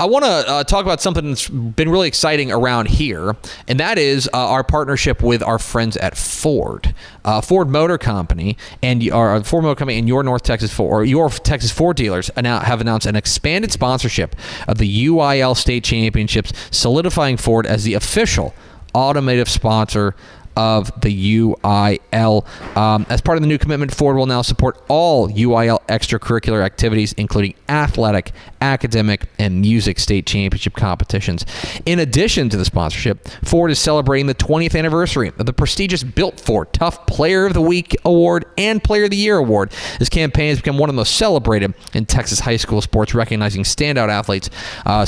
I want to talk about something that's been really exciting around here, and that is our partnership with our friends at Ford. Ford Motor Company and your North Texas Ford, or your Texas Ford dealers have announced an expanded sponsorship of the UIL State Championships, solidifying Ford as the official automotive sponsor of the UIL. As part of the new commitment, Ford will now support all UIL extracurricular activities, including athletic, academic, and music state championship competitions. In addition to the sponsorship, Ford is celebrating the 20th anniversary of the prestigious Built Ford Tough Player of the Week Award and Player of the Year Award. This campaign has become one of the most celebrated in Texas high school sports, recognizing standout athletes,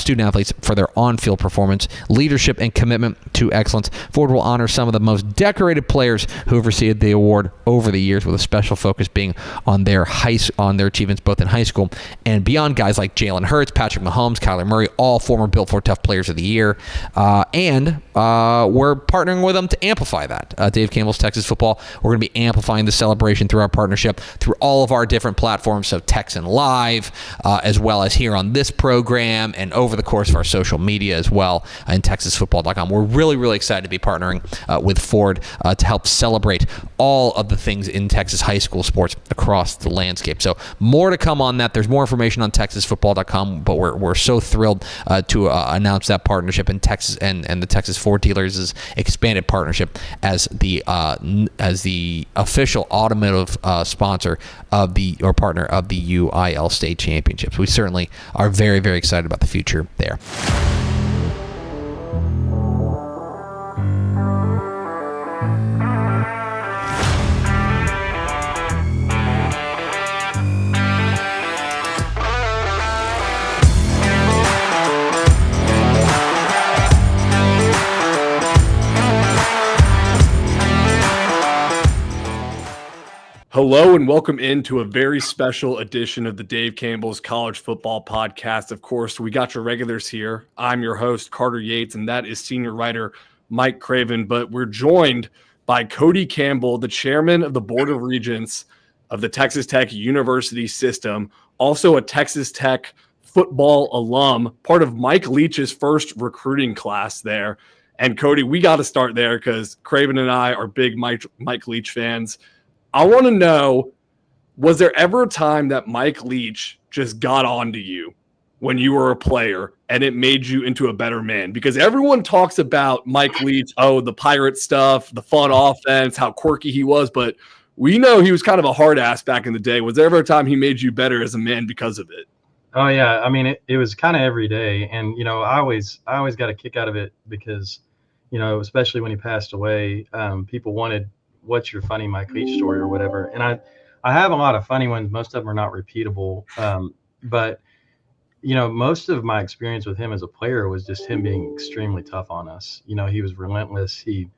student athletes, for their on-field performance, leadership, and commitment to excellence. Ford will honor some of the most decorated players who have received the award over the years, with a special focus being on their achievements both in high school and beyond. Guys like Jalen Hurts, Patrick Mahomes, Kyler Murray, all former Built Ford Tough Players of the Year, and we're partnering with them to amplify that. Dave Campbell's Texas Football, we're going to be amplifying the celebration through our partnership through all of our different platforms, so Texan Live, as well as here on this program and over the course of our social media as well, and TexasFootball.com. We're really, really excited to be partnering with Ford to help celebrate all of the things in Texas high school sports across the landscape. So more to come on that. There's more information on TexasFootball.com, but we're so thrilled to announce that partnership in Texas and the Texas Ford Dealers' expanded partnership as the official automotive sponsor of partner of the UIL State Championships. We certainly are very, very excited about the future there. Hello and welcome into a very special edition of the Dave Campbell's College Football Podcast. Of course, we got your regulars here. I'm your host, Carter Yates, and that is senior writer Mike Craven. But we're joined by Cody Campbell, the chairman of the Board of Regents of the Texas Tech University System, also a Texas Tech football alum, part of Mike Leach's first recruiting class there. And Cody, we got to start there because Craven and I are big Mike Leach fans. I want to know, was there ever a time that Mike Leach just got onto you when you were a player and it made you into a better man? Because everyone talks about Mike Leach, the pirate stuff, the fun offense, how quirky he was, but we know he was kind of a hard ass back in the day. Was there ever a time he made you better as a man because of it? Oh yeah. I mean, it was kind of every day. And, I always got a kick out of it because, especially when he passed away, people wanted, what's your funny Mike Leach story or whatever. And I have a lot of funny ones. Most of them are not repeatable. But, most of my experience with him as a player was just him being extremely tough on us. He was relentless. He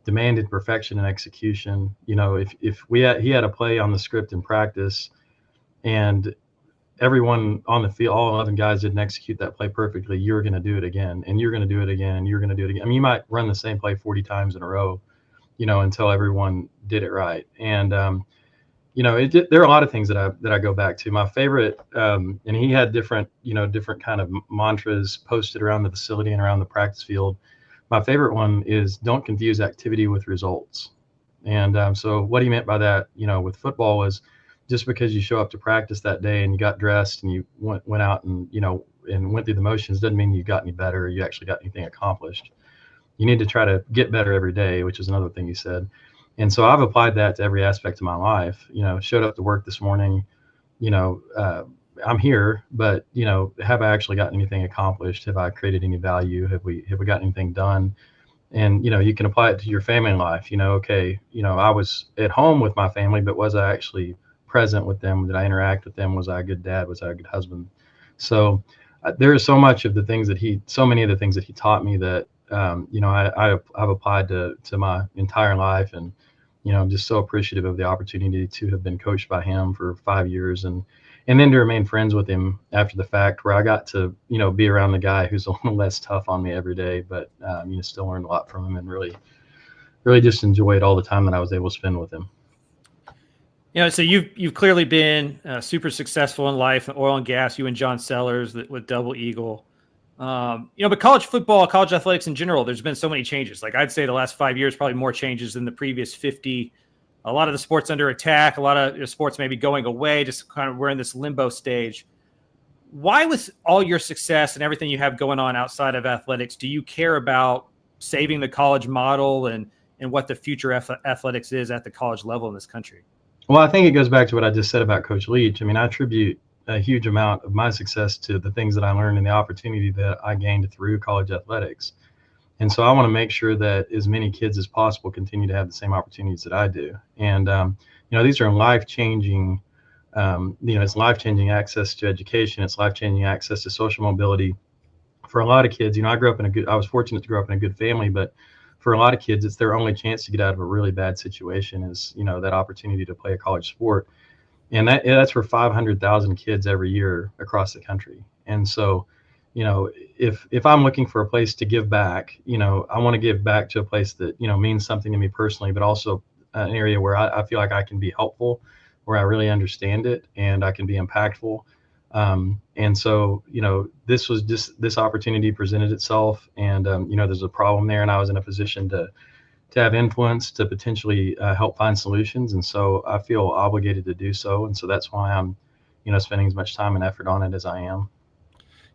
demanded perfection and execution. If he had a play on the script in practice and everyone on the field, all 11 guys didn't execute that play perfectly, you're going to do it again, and you're going to do it again, and you're going to do it again. I mean, you might run the same play 40 times in a row, until everyone did it right. And, there are a lot of things that I go back to. My favorite, and he had different kind of mantras posted around the facility and around the practice field. My favorite one is don't confuse activity with results. And so what he meant by that, with football was just because you show up to practice that day and you got dressed and you went out and, and went through the motions doesn't mean you got any better or you actually got anything accomplished. You need to try to get better every day, which is another thing he said. And so I've applied that to every aspect of my life. Showed up to work this morning, I'm here, but, have I actually gotten anything accomplished? Have I created any value? Have we gotten anything done? And, you can apply it to your family life. I was at home with my family, but was I actually present with them? Did I interact with them? Was I a good dad? Was I a good husband? So there is so many of the things that he taught me that, I've applied to my entire life. And, I'm just so appreciative of the opportunity to have been coached by him for 5 years and then to remain friends with him after the fact, where I got to, be around the guy who's a little less tough on me every day, but, still learned a lot from him and really, really just enjoyed all the time that I was able to spend with him. So you've clearly been super successful in life, oil and gas, you and John Sellers with Double Eagle. But college football, college athletics in general, there's been so many changes. Like I'd say the last 5 years, probably more changes than the previous 50. A lot of the sports under attack, a lot of sports maybe going away, just kind of we're in this limbo stage. Why, with all your success and everything you have going on outside of athletics, do you care about saving the college model and what the future athletics is at the college level in this country? Well, I think it goes back to what I just said about Coach Leach. I mean, I attribute a huge amount of my success to the things that I learned and the opportunity that I gained through college athletics. And so I want to make sure that as many kids as possible continue to have the same opportunities that I do. And, these are life-changing, it's life-changing access to education. It's life-changing access to social mobility. For a lot of kids, I was fortunate to grow up in a good family, but for a lot of kids, it's their only chance to get out of a really bad situation is, that opportunity to play a college sport. And that's for 500,000 kids every year across the country. And so, if I'm looking for a place to give back, I want to give back to a place that, means something to me personally, but also an area where I feel like I can be helpful, where I really understand it and I can be impactful. And so, this opportunity presented itself and, there's a problem there and I was in a position to have influence to potentially help find solutions. And so I feel obligated to do so. And so that's why I'm, spending as much time and effort on it as I am.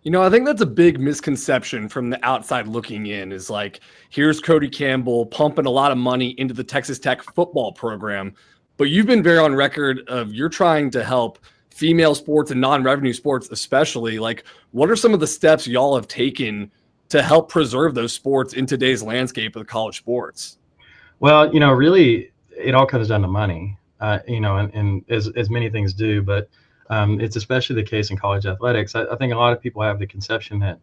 I think that's a big misconception from the outside looking in is like, here's Cody Campbell pumping a lot of money into the Texas Tech football program. But you've been very on record of you're trying to help female sports and non-revenue sports, especially. Like, what are some of the steps y'all have taken to help preserve those sports in today's landscape of the college sports? Well, really, it all comes down to money, and as many things do, but it's especially the case in college athletics. I think a lot of people have the conception that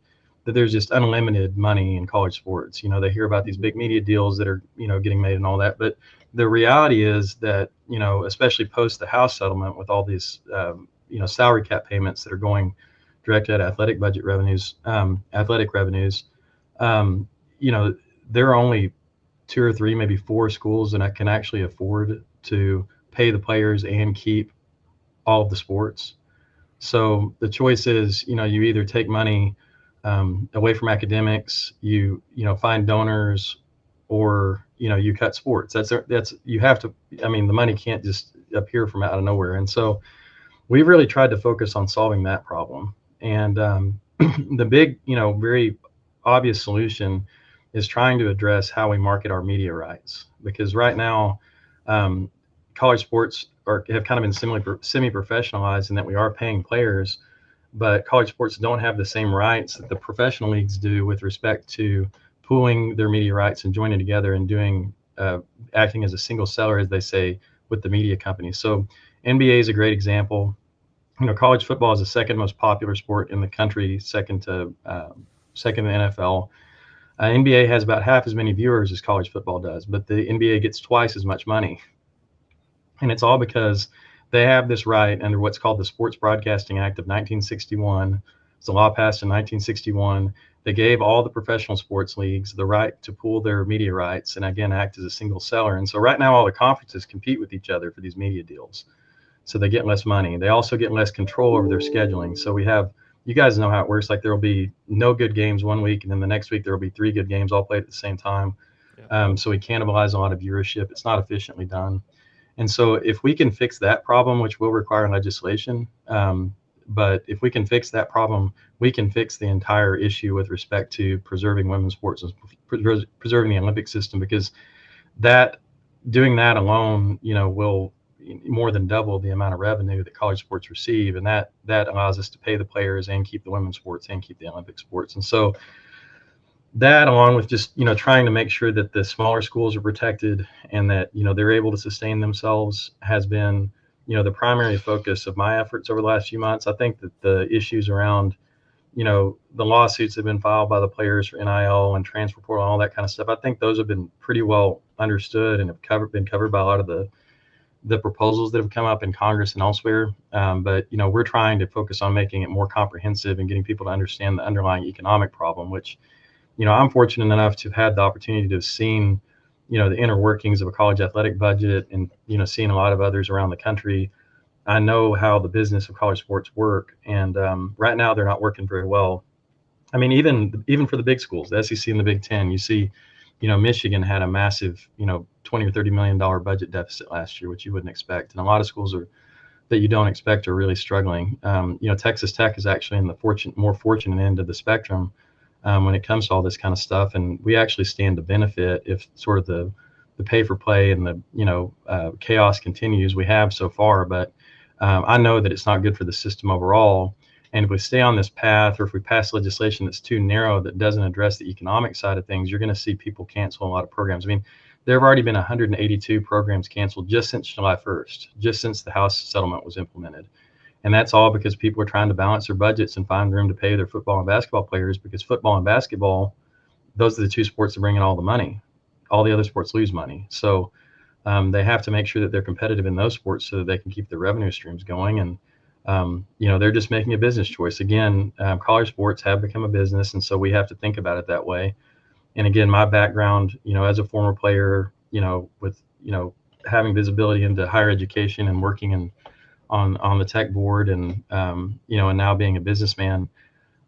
there's just unlimited money in college sports. They hear about these big media deals that are, getting made and all that. But the reality is that, especially post the House settlement with all these, salary cap payments that are going direct at athletic budget revenues, there are only 2 or 3, maybe 4 schools that can actually afford to pay the players and keep all of the sports. So the choice is, you either take money away from academics, you find donors, or you cut sports. That's you have to. I mean, the money can't just appear from out of nowhere. And so we've really tried to focus on solving that problem. And the big, very obvious solution is trying to address how we market our media rights, because right now college sports have kind of been semi-professionalized in that we are paying players, but college sports don't have the same rights that the professional leagues do with respect to pooling their media rights and joining together and doing acting as a single seller, as they say, with the media companies. So NBA is a great example. College football is the second most popular sport in the country, second to the NFL. NBA has about half as many viewers as college football does, but the NBA gets twice as much money. And it's all because they have this right under what's called the Sports Broadcasting Act of 1961. It's a law passed in 1961. They gave all the professional sports leagues the right to pool their media rights and, again, act as a single seller. And so right now all the conferences compete with each other for these media deals. So they get less money. They also get less control over their scheduling. So we have, you guys know how it works. Like there will be no good games one week, and then the next week there will be 3 good games all played at the same time. Yeah. So we cannibalize a lot of viewership. It's not efficiently done. And so if we can fix that problem, which will require legislation, but if we can fix that problem, we can fix the entire issue with respect to preserving women's sports and preserving the Olympic system, because doing that alone, will more than double the amount of revenue that college sports receive. And that allows us to pay the players and keep the women's sports and keep the Olympic sports. And so that, along with just, trying to make sure that the smaller schools are protected and that, they're able to sustain themselves, has been, the primary focus of my efforts over the last few months. I think that the issues around, the lawsuits that have been filed by the players for NIL and transfer portal and all that kind of stuff, I think those have been pretty well understood and have been covered by a lot of the proposals that have come up in Congress and elsewhere. But, we're trying to focus on making it more comprehensive and getting people to understand the underlying economic problem, which, I'm fortunate enough to have had the opportunity to have seen, the inner workings of a college athletic budget and, seeing a lot of others around the country. I know how the business of college sports work. And right now they're not working very well. I mean, even for the big schools, the SEC and the Big Ten, you see, Michigan had a massive, $20 or $30 million budget deficit last year, which you wouldn't expect. And a lot of schools that you don't expect are really struggling. Texas Tech is actually in the more fortunate end of the spectrum when it comes to all this kind of stuff. And we actually stand to benefit if sort of the pay for play and the, chaos continues. We have so far, but I know that it's not good for the system overall. And if we stay on this path, or if we pass legislation that's too narrow that doesn't address the economic side of things, you're going to see people cancel a lot of programs. I mean, there have already been 182 programs canceled just since July 1st, just since the House settlement was implemented. And that's all because people are trying to balance their budgets and find room to pay their football and basketball players, because football and basketball, those are the two sports that bring in all the money. All the other sports lose money. So they have to make sure that they're competitive in those sports so that they can keep their revenue streams going. And they're just making a business choice. Again, college sports have become a business, and so we have to think about it that way. And again, my background, as a former player, with having visibility into higher education and working on the tech board, and and now being a businessman,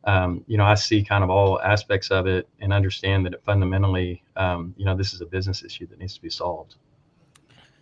I see kind of all aspects of it and understand that it fundamentally, this is a business issue that needs to be solved.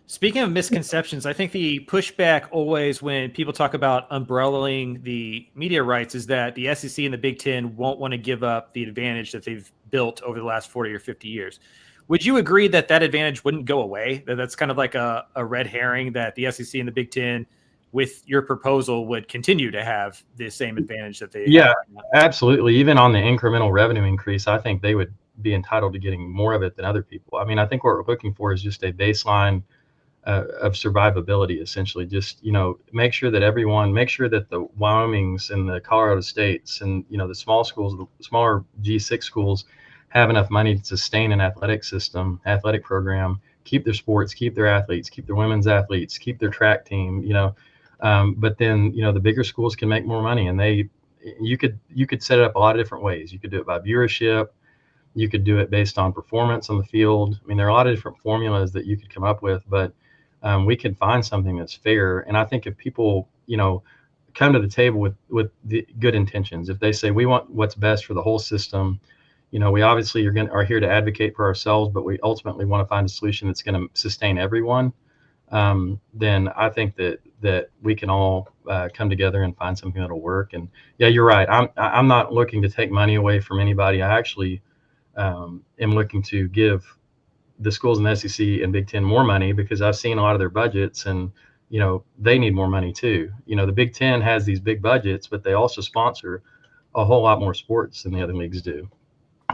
Speaking of misconceptions, I think the pushback always when people talk about umbrellaing the media rights is that the SEC and the Big Ten won't want to give up the advantage that they've built over the last 40 or 50 years. Would you agree that advantage wouldn't go away? That's kind of like a red herring, that the SEC and the Big Ten, with your proposal, would continue to have the same advantage that they have? Absolutely. Even on the incremental revenue increase, I think they would be entitled to getting more of it than other people. I mean, I think what we're looking for is just a baseline of survivability, essentially. Just make sure that the Wyomings and the Colorado States and the small schools, the smaller G6 schools, have enough money to sustain an athletic program, keep their sports, keep their athletes, keep their women's athletes, keep their track team. But then the bigger schools can make more money, and you could set it up a lot of different ways. You could do it by viewership. You could do it based on performance on the field. I mean, there are a lot of different formulas that you could come up with, but we can find something that's fair. And I think if people, come to the table with the good intentions, if they say we want what's best for the whole system, we obviously are here to advocate for ourselves, but we ultimately want to find a solution that's going to sustain everyone. Then I think that we can all come together and find something that'll work. And yeah, you're right. I'm not looking to take money away from anybody. I actually am looking to give the schools in the SEC and Big Ten more money, because I've seen a lot of their budgets, and they need more money too. The Big Ten has these big budgets, but they also sponsor a whole lot more sports than the other leagues do,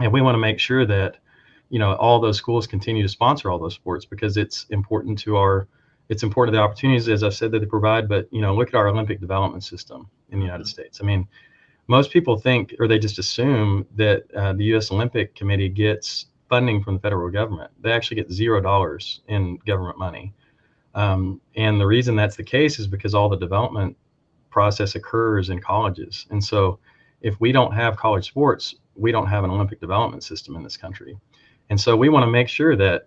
and we want to make sure that all those schools continue to sponsor all those sports, because it's important to the opportunities, as I've said, that they provide. But look at our Olympic development system in the United States. I mean, most people think, or they just assume, that the U.S. Olympic Committee gets funding from the federal government. They actually get $0 in government money. And the reason that's the case is because all the development process occurs in colleges. And so if we don't have college sports, we don't have an Olympic development system in this country. And so we want to make sure that,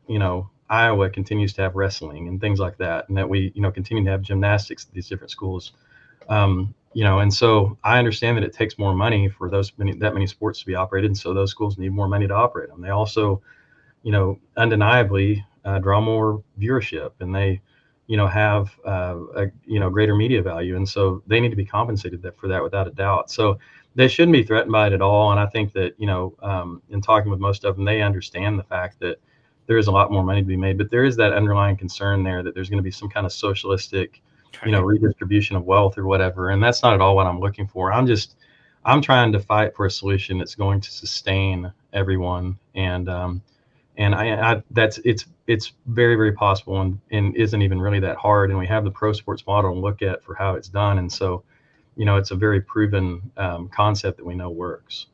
Iowa continues to have wrestling and things like that, and that we, continue to have gymnastics at these different schools. And so I understand that it takes more money for that many sports to be operated, and so those schools need more money to operate them. They also, undeniably draw more viewership, and they, have a greater media value, and so they need to be compensated for that without a doubt. So they shouldn't be threatened by it at all. And I think that in talking with most of them, they understand the fact that there is a lot more money to be made, but there is that underlying concern there that there's going to be some kind of socialistic redistribution of wealth or whatever. And that's not at all what I'm looking for. I'm trying to fight for a solution that's going to sustain everyone. And it's very, very possible, and isn't even really that hard. And we have the pro sports model to look at for how it's done. And so, it's a very proven concept that we know works.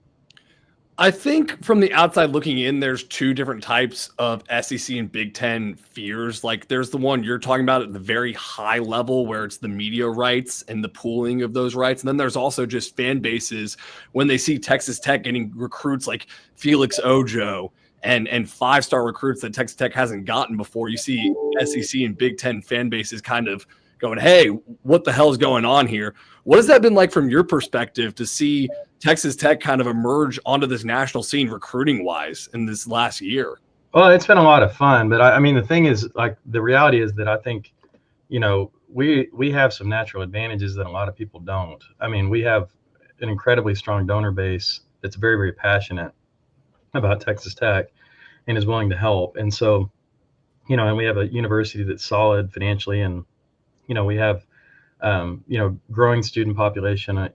I think from the outside looking in, there's two different types of SEC and Big Ten fears. Like, there's the one you're talking about at the very high level, where it's the media rights and the pooling of those rights. And then there's also just fan bases when they see Texas Tech getting recruits like Felix Ojo and five-star recruits that Texas Tech hasn't gotten before. You see SEC and Big Ten fan bases kind of going, hey, what the hell is going on here? What has that been like from your perspective to see Texas Tech kind of emerge onto this national scene recruiting wise in this last year? Well, it's been a lot of fun, but I mean, the thing is, like, the reality is that I think, we have some natural advantages that a lot of people don't. I mean, we have an incredibly strong donor base that's very, very passionate about Texas Tech and is willing to help. And so, and we have a university that's solid financially, and, we have, growing student population,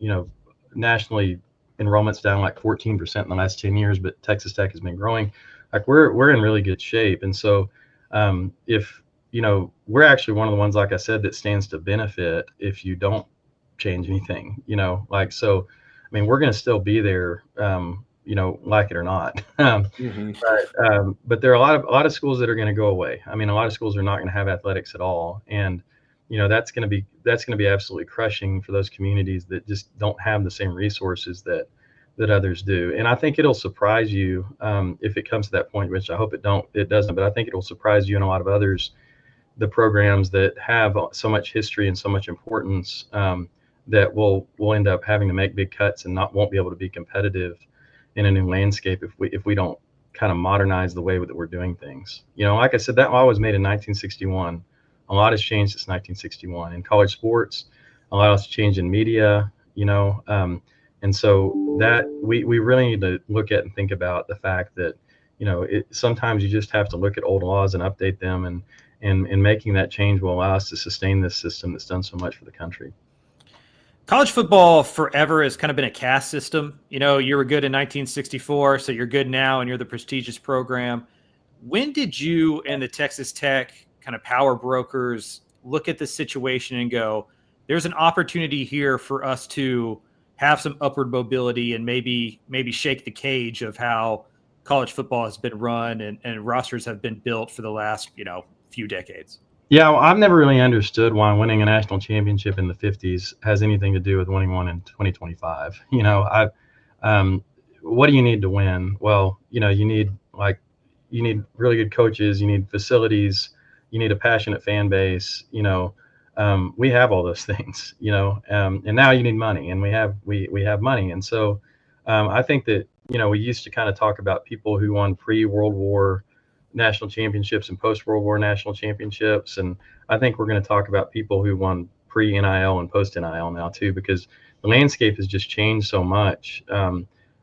nationally enrollment's down like 14% in the last 10 years, but Texas Tech has been growing. Like, we're in really good shape. And so, if, we're actually one of the ones, like I said, that stands to benefit if you don't change anything, so, I mean, we're going to still be there, like it or not. But there are a lot of schools that are going to go away. I mean, a lot of schools are not going to have athletics at all. And, that's going to be absolutely crushing for those communities that just don't have the same resources that others do. And I think it'll surprise you, if it comes to that point, which I hope it doesn't, but I think it'll surprise you and a lot of others, the programs that have so much history and so much importance, that will end up having to make big cuts and won't be able to be competitive in a new landscape if we don't kind of modernize the way that we're doing things. Like I said, that law was made in 1961. A lot has changed since 1961 in college sports. A lot has changed in media, and so that we really need to look at and think about the fact that, sometimes you just have to look at old laws and update them, and making that change will allow us to sustain this system that's done so much for the country. College football forever has kind of been a caste system. You were good in 1964, so you're good now, and you're the prestigious program. When did you and the Texas Tech kind of power brokers look at the situation and go, there's an opportunity here for us to have some upward mobility and maybe shake the cage of how college football has been run and rosters have been built for the last, few decades? Yeah, well, I've never really understood why winning a national championship in the 50s has anything to do with winning one in 2025. What do you need to win? Well, you need really good coaches, you need facilities, you need a passionate fan base. We have all those things, and now you need money, and we have money. And so, I think that, we used to kind of talk about people who won pre-World War national championships and post-World War national championships. And I think we're going to talk about people who won pre-NIL and post-NIL now too, because the landscape has just changed so much,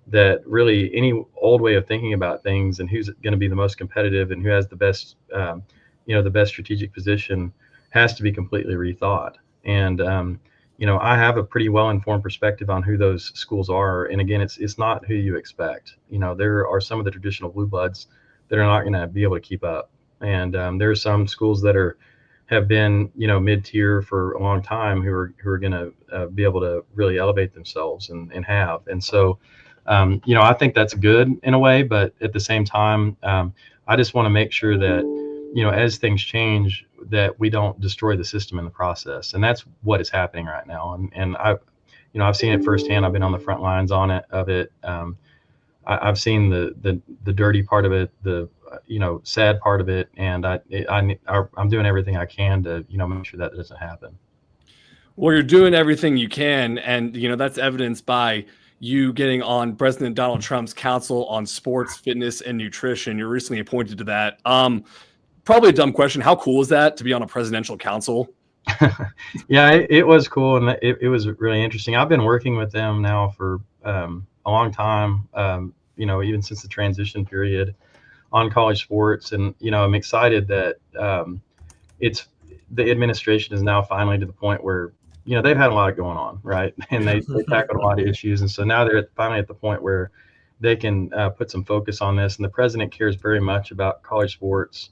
that really any old way of thinking about things and who's going to be the most competitive and who has the best, the best strategic position has to be completely rethought. And, I have a pretty well-informed perspective on who those schools are. And again, it's not who you expect. There are some of the traditional blue bloods that are not going to be able to keep up. And there are some schools that have been, mid-tier for a long time who are going to be able to really elevate themselves and have. And so, I think that's good in a way, but at the same time, I just want to make sure that, as things change, that we don't destroy the system in the process. And that's what is happening right now. And I've seen it firsthand. I've been on the front lines of it. I've seen the dirty part of it, the sad part of it, and I'm doing everything I can to make sure that doesn't happen. Well, you're doing everything you can, and that's evidenced by you getting on President Donald Trump's Council on Sports, Fitness, and Nutrition. You're recently appointed to that. Probably a dumb question. How cool is that to be on a presidential council? Yeah, it was cool, and it was really interesting. I've been working with them now for a long time, even since the transition period on college sports. And, I'm excited that the administration is now finally to the point where, they've had a lot going on, right? And they tackled a lot of issues. And so now they're finally at the point where they can put some focus on this. And the president cares very much about college sports,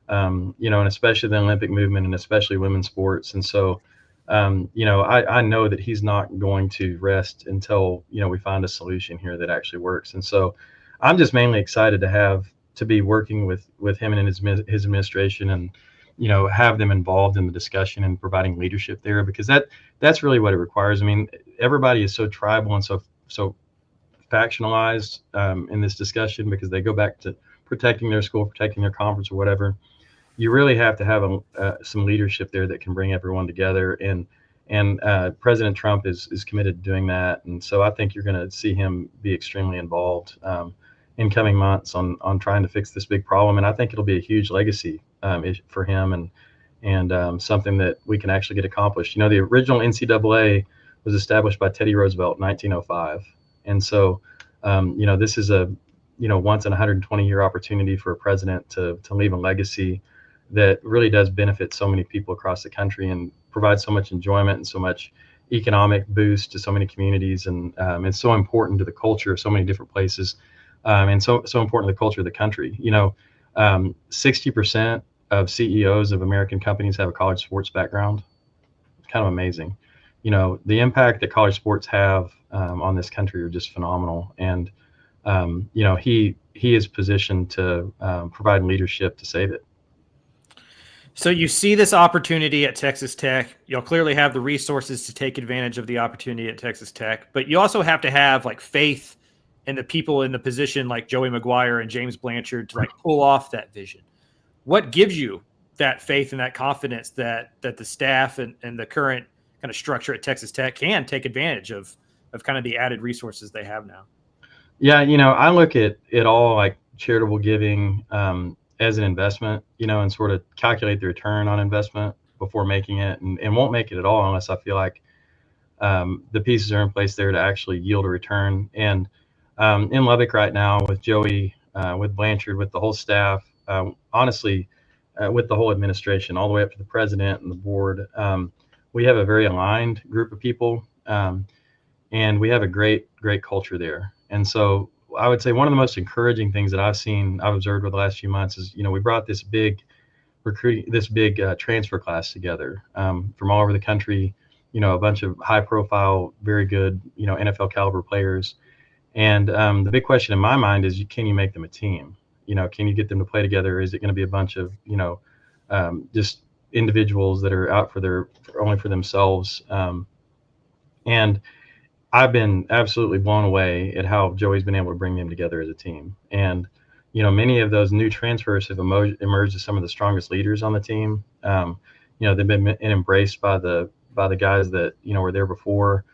and especially the Olympic movement and especially women's sports. And so, I know that he's not going to rest until, we find a solution here that actually works. And so I'm just mainly excited to be working with him and his administration, and, have them involved in the discussion and providing leadership there, because that's really what it requires. I mean, everybody is so tribal and so factionalized in this discussion, because they go back to protecting their school, protecting their conference or whatever. you really have to have some leadership there that can bring everyone together. And President Trump is committed to doing that. And so I think you're going to see him be extremely involved in coming months on trying to fix this big problem. And I think it'll be a huge legacy for him and something that we can actually get accomplished. You know, the original NCAA was established by Teddy Roosevelt in 1905. And so, you know, this is a, you know, once in 120-year opportunity for a president to leave a legacy that really does benefit so many people across the country and provide so much enjoyment and so much economic boost to so many communities. And it's so important to the culture of so many different places, and so important to the culture of the country. You know, 60% of CEOs of American companies have a college sports background. It's kind of amazing. You know, the impact that college sports have on this country are just phenomenal. And you know, he is positioned to provide leadership to save it. So you see this opportunity at Texas Tech. You'll clearly have the resources to take advantage of the opportunity at Texas Tech, but you also have to have like faith in the people in the position like Joey McGuire and James Blanchard to like pull off that vision. What gives you that faith and that confidence that the staff and the current kind of structure at Texas Tech can take advantage of kind of the added resources they have now? Yeah, you know, I look at it all like charitable giving as an investment, you know, and sort of calculate the return on investment before making it, and won't make it at all unless I feel like the pieces are in place there to actually yield a return. And in Lubbock right now with Joey, with Blanchard, with the whole staff, honestly, with the whole administration, all the way up to the president and the board, we have a very aligned group of people, and we have a great culture there. And so I would say one of the most encouraging things that I've observed over the last few months is, you know, we brought this big transfer class together from all over the country, you know, a bunch of high profile, very good, you know, NFL caliber players. And the big question in my mind is, can you make them a team? You know, can you get them to play together? Is it going to be a bunch of, you know, just individuals that are out only for themselves? And I've been absolutely blown away at how Joey's been able to bring them together as a team. And, you know, many of those new transfers have emerged as some of the strongest leaders on the team. You know, they've been embraced by the guys that, you know, were there before.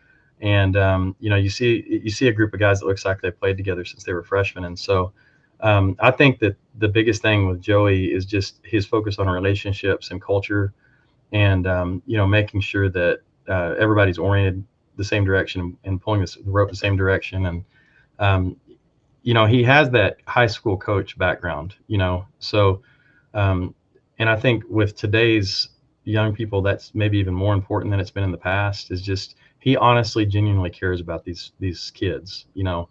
And, you know, you see a group of guys that looks like they played together since they were freshmen. And so I think that the biggest thing with Joey is just his focus on relationships and culture, and, you know, making sure that everybody's oriented the same direction and pulling the rope the same direction. And you know, he has that high school coach background, you know, so and I think with today's young people, that's maybe even more important than it's been in the past, is just he honestly genuinely cares about these kids. You know,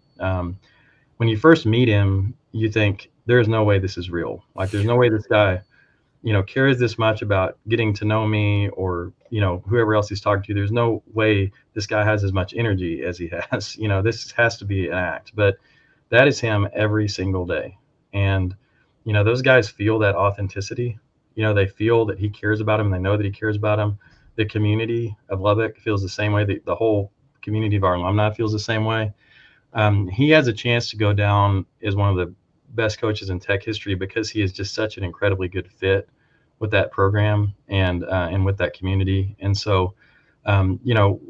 when you first meet him, you think there's no way this is real. Like, there's no way this guy, you know, cares this much about getting to know me or, you know, whoever else he's talking to. There's no way this guy has as much energy as he has. You know, this has to be an act, but that is him every single day. And, you know, those guys feel that authenticity. You know, they feel that he cares about them. They know that he cares about them. The community of Lubbock feels the same way. The whole community of our alumni feels the same way. He has a chance to go down as one of the best coaches in Tech history because he is just such an incredibly good fit with that program and with that community. And so, you know,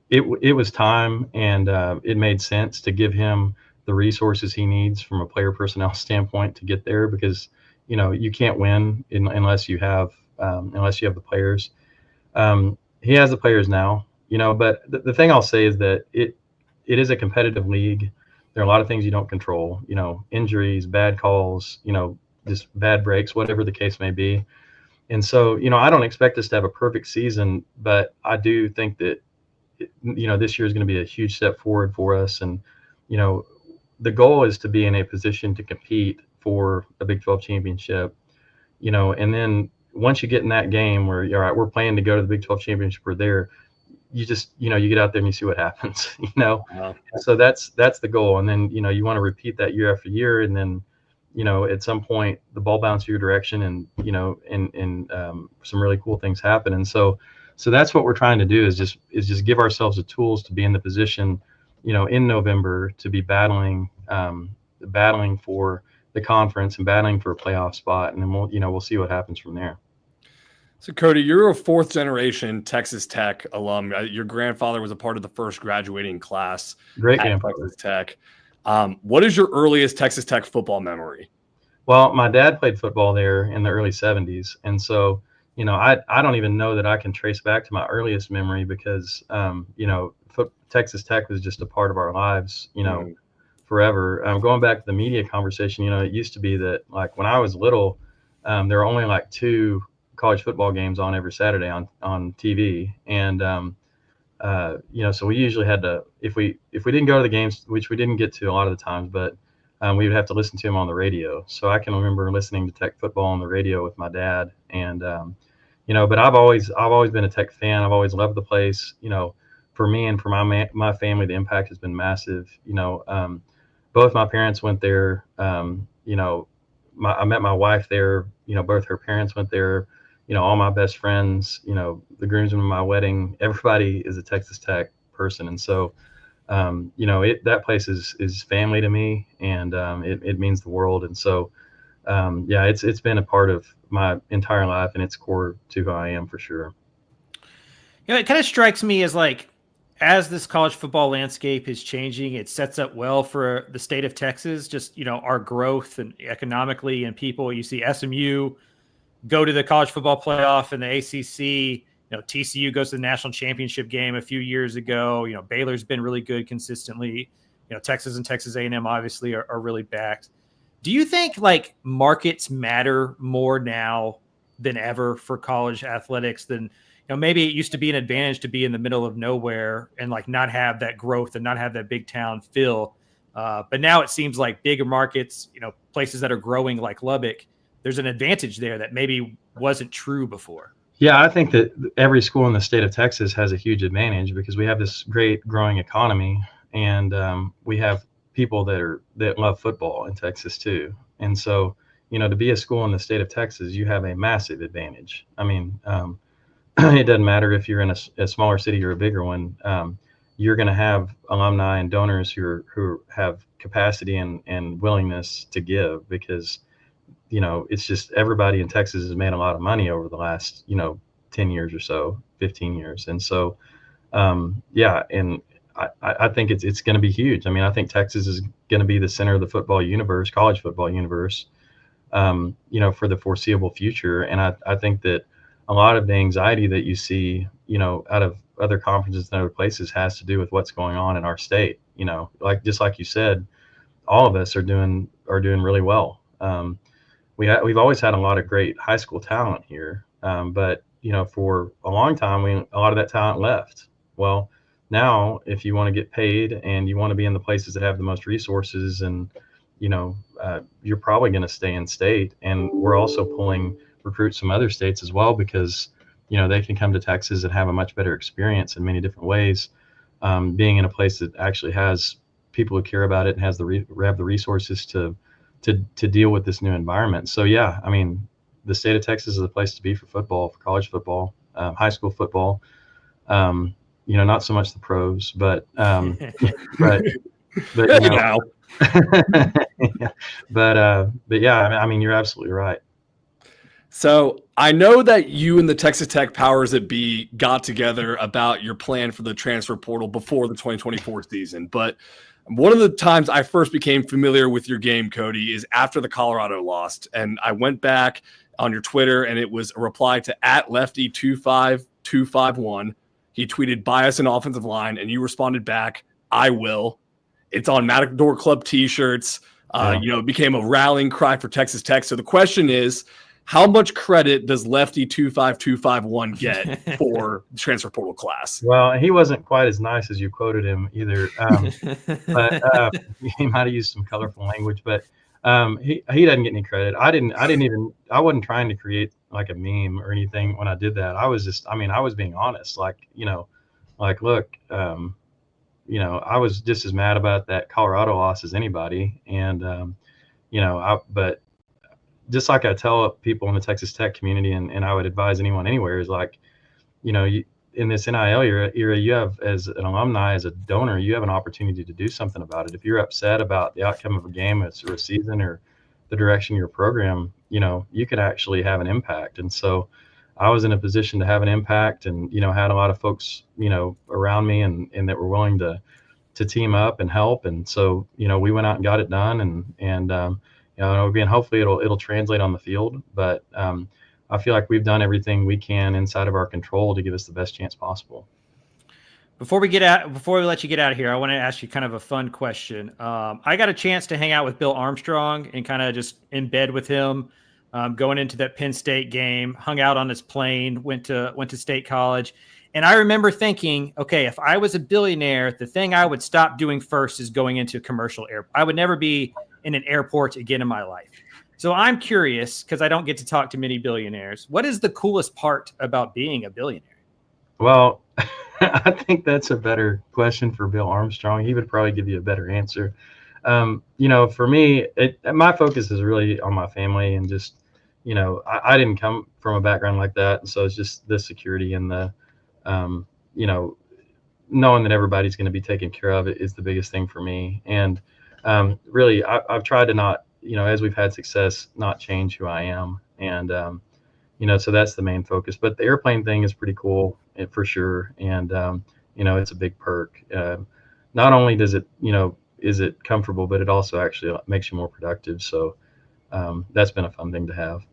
it was time, and it made sense to give him the resources he needs from a player personnel standpoint to get there, because, you know, you can't win unless you have the players. He has the players now, you know, but the thing I'll say is that it is a competitive league. There are a lot of things you don't control, you know, injuries, bad calls, you know, just bad breaks, whatever the case may be. And so, you know, I don't expect us to have a perfect season, but I do think that, you know, this year is going to be a huge step forward for us. And, you know, the goal is to be in a position to compete for a Big 12 championship, you know, and then once you get in that game where you're all right, we're planning to go to the Big 12 championship, we're there, you just, you know, you get out there and you see what happens, you know. Wow. So that's the goal. And then, you know, you want to repeat that year after year, and then, you know, at some point the ball bounces your direction, and, you know, and some really cool things happen. And so that's what we're trying to do, is just give ourselves the tools to be in the position, you know, in November to be battling for the conference and battling for a playoff spot, and then we'll see what happens from there. So, Cody, you're a fourth generation Texas Tech alum. Your grandfather was a part of the first graduating class Great at grandfather. Texas Tech. What is your earliest Texas Tech football memory? Well, my dad played football there in the early 70s. And so, I don't even know that I can trace back to my earliest memory because, Texas Tech was just a part of our lives, forever. Going back to the media conversation, it used to be that, like, when I was little, there were only like 2 college football games on every Saturday on TV. And, so we usually had to, if we didn't go to the games, which we didn't get to a lot of the times, but we would have to listen to him on the radio. So I can remember listening to Tech football on the radio with my dad. And, but I've always been a Tech fan. I've always loved the place. For me and for my family, the impact has been massive. Both my parents went there. I met my wife there. Both her parents went there. All my best friends, the groomsmen of my wedding, everybody is a Texas Tech person. And so, that place is family to me, and it means the world. And so, it's been a part of my entire life, and it's core to who I am for sure. It kind of strikes me as like, as this college football landscape is changing, it sets up well for the state of Texas, just, our growth and economically and people. You see SMU go to the college football playoff and the ACC. TCU goes to the national championship game a few years ago. Baylor's been really good consistently. Texas and Texas A&M obviously are really backed. Do you think like markets matter more now than ever for college athletics than, maybe it used to be an advantage to be in the middle of nowhere and like not have that growth and not have that big town feel. But now it seems like bigger markets, places that are growing like Lubbock, there's an advantage there that maybe wasn't true before. Yeah, I think that every school in the state of Texas has a huge advantage because we have this great growing economy, and we have people that love football in Texas too. And so, to be a school in the state of Texas, you have a massive advantage. I mean, it doesn't matter if you're in a smaller city or a bigger one. You're going to have alumni and donors who have capacity and willingness to give because it's just everybody in Texas has made a lot of money over the last, 10 years or so, 15 years. And so, and I think it's going to be huge. I mean, I think Texas is going to be the center of the football universe, college football universe, for the foreseeable future. And I think that a lot of the anxiety that you see, out of other conferences and other places has to do with what's going on in our state. Just like you said, all of us are doing really well. We've always had a lot of great high school talent here, but for a long time, a lot of that talent left. Well, now if you want to get paid and you want to be in the places that have the most resources, and you're probably going to stay in state. And we're also pulling recruits from other states as well because they can come to Texas and have a much better experience in many different ways, being in a place that actually has people who care about it and have the resources to deal with this new environment. So yeah, I mean, the state of Texas is a place to be for football, for college football, high school football. Not so much the pros, but but yeah. But yeah, I mean, you're absolutely right. So I know that you and the Texas Tech powers that be got together about your plan for the transfer portal before the 2024 season, but one of the times I first became familiar with your game, Cody, is after the Colorado lost. And I went back on your Twitter, and it was a reply to @lefty25251. He tweeted, "Buy us an offensive line," and you responded back, "I will." It's on Matador Club T-shirts. It became a rallying cry for Texas Tech. So the question is, how much credit does Lefty 25251 get for the transfer portal class? Well, he wasn't quite as nice as you quoted him either. But he might have used some colorful language, but he doesn't get any credit. I wasn't trying to create like a meme or anything when I did that. I was being honest. Look, I was just as mad about that Colorado loss as anybody. And, but just like I tell people in the Texas Tech community, and I would advise anyone anywhere, is like, in this NIL era, you have, as an alumni, as a donor, you have an opportunity to do something about it. If you're upset about the outcome of a game or a season or the direction of your program, you could actually have an impact. And so I was in a position to have an impact, and, had a lot of folks, around me and that were willing to team up and help. And so, we went out and got it done, and again, hopefully it'll translate on the field. But I feel like we've done everything we can inside of our control to give us the best chance possible. Before we let you get out of here, I want to ask you kind of a fun question. I got a chance to hang out with Bill Armstrong and kind of just in bed with him, going into that Penn State game, hung out on his plane, went to State College. And I remember thinking, okay, if I was a billionaire, the thing I would stop doing first is going into a commercial airport. I would never be in an airport again in my life. So I'm curious, because I don't get to talk to many billionaires. What is the coolest part about being a billionaire? Well, I think that's a better question for Bill Armstrong. He would probably give you a better answer. For me, my focus is really on my family, and just, I didn't come from a background like that. And so it's just the security and the, knowing that everybody's going to be taken care of it is the biggest thing for me. And really, I've tried to not, as we've had success, not change who I am. And, so that's the main focus. But the airplane thing is pretty cool for sure. And, it's a big perk. Not only does it, is it comfortable, but it also actually makes you more productive. So that's been a fun thing to have.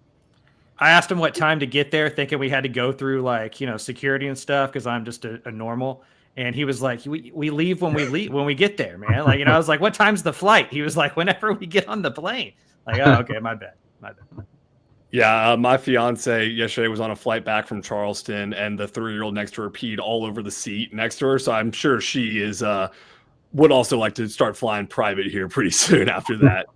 I asked him what time to get there, thinking we had to go through security and stuff, because I'm just a normal. And he was like, we leave when we get there, man. I was like, what time's the flight? He was like, whenever we get on the plane. Like, oh, okay, my bad. Yeah, my fiance yesterday was on a flight back from Charleston, and the 3-year-old next to her peed all over the seat next to her. So I'm sure she is would also like to start flying private here pretty soon after that.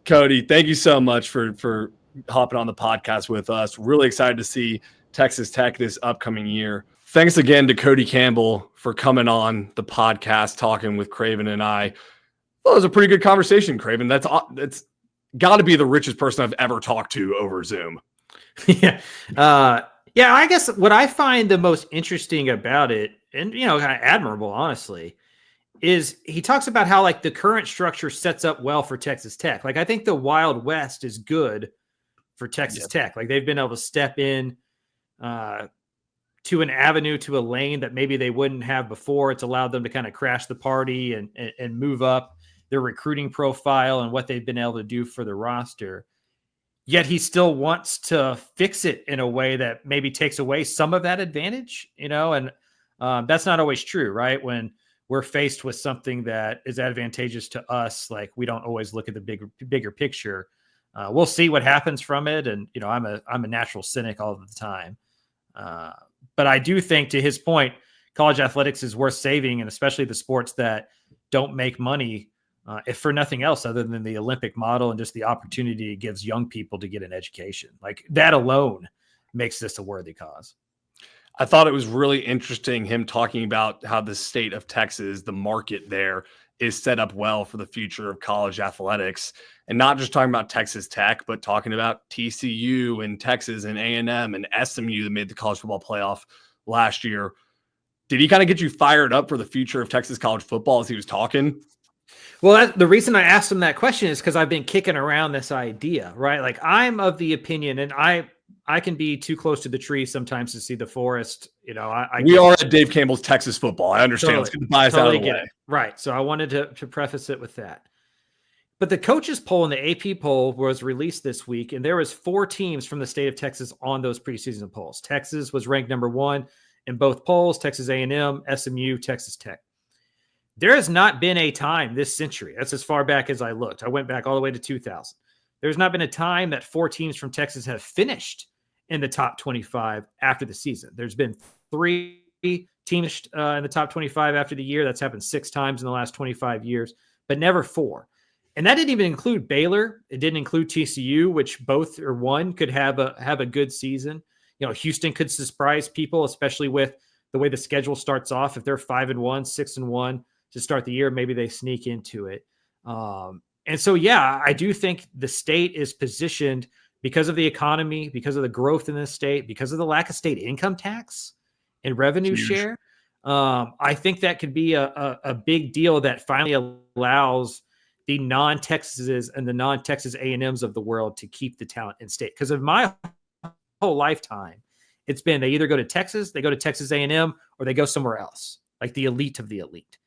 Cody, thank you so much for hopping on the podcast with us. Really excited to see Texas Tech this upcoming year. Thanks again to Cody Campbell for coming on the podcast, talking with Craven and I. Well, it was a pretty good conversation, Craven. That's got to be the richest person I've ever talked to over Zoom. Yeah. I guess what I find the most interesting about it, and, kind of admirable, honestly, is he talks about how the current structure sets up well for Texas Tech. I think the Wild West is good for Texas Tech. They've been able to step in to an avenue, to a lane that maybe they wouldn't have before. It's allowed them to kind of crash the party and move up their recruiting profile and what they've been able to do for the roster. Yet he still wants to fix it in a way that maybe takes away some of that advantage, and that's not always true, right? When we're faced with something that is advantageous to us, we don't always look at the bigger picture. We'll see what happens from it. And, I'm a natural cynic all the time. But I do think, to his point, college athletics is worth saving, and especially the sports that don't make money, if for nothing else other than the Olympic model and just the opportunity it gives young people to get an education. That alone makes this a worthy cause. I thought it was really interesting, him talking about how the state of Texas, the market there, is set up well for the future of college athletics, and not just talking about Texas Tech, but talking about TCU and Texas and A&M and SMU that made the college football playoff last year. Did he kind of get you fired up for the future of Texas college football as he was talking? Well, the reason I asked him that question is because I've been kicking around this idea, right? I'm of the opinion, and I can be too close to the tree sometimes to see the forest. We are at Dave Campbell's Texas football. I understand. Let's get the bias out of the way. Right. So I wanted to preface it with that. But the coaches poll and the AP poll was released this week, and there was 4 teams from the state of Texas on those preseason polls. Texas was ranked number 1 in both polls: Texas A&M, SMU, Texas Tech. There has not been a time this century, that's as far back as I looked. I went back all the way to 2000. There's not been a time that 4 teams from Texas have finished in the top 25 after the season. There's been 3 teams in the top 25 after the year. That's happened 6 times in the last 25 years, but never 4. And that didn't even include Baylor. It didn't include TCU, which both or one could have a good season. Houston could surprise people, especially with the way the schedule starts off. If they're 5-1, 6-1 to start the year, maybe they sneak into it. And so, I do think the state is positioned because of the economy, because of the growth in the state, because of the lack of state income tax and revenue share. I think that could be a big deal that finally allows the non-Texases and the non-Texas A&Ms of the world to keep the talent in state. Because of my whole lifetime, it's been they either go to Texas, they go to Texas A&M, or they go somewhere else, like the elite of the elite.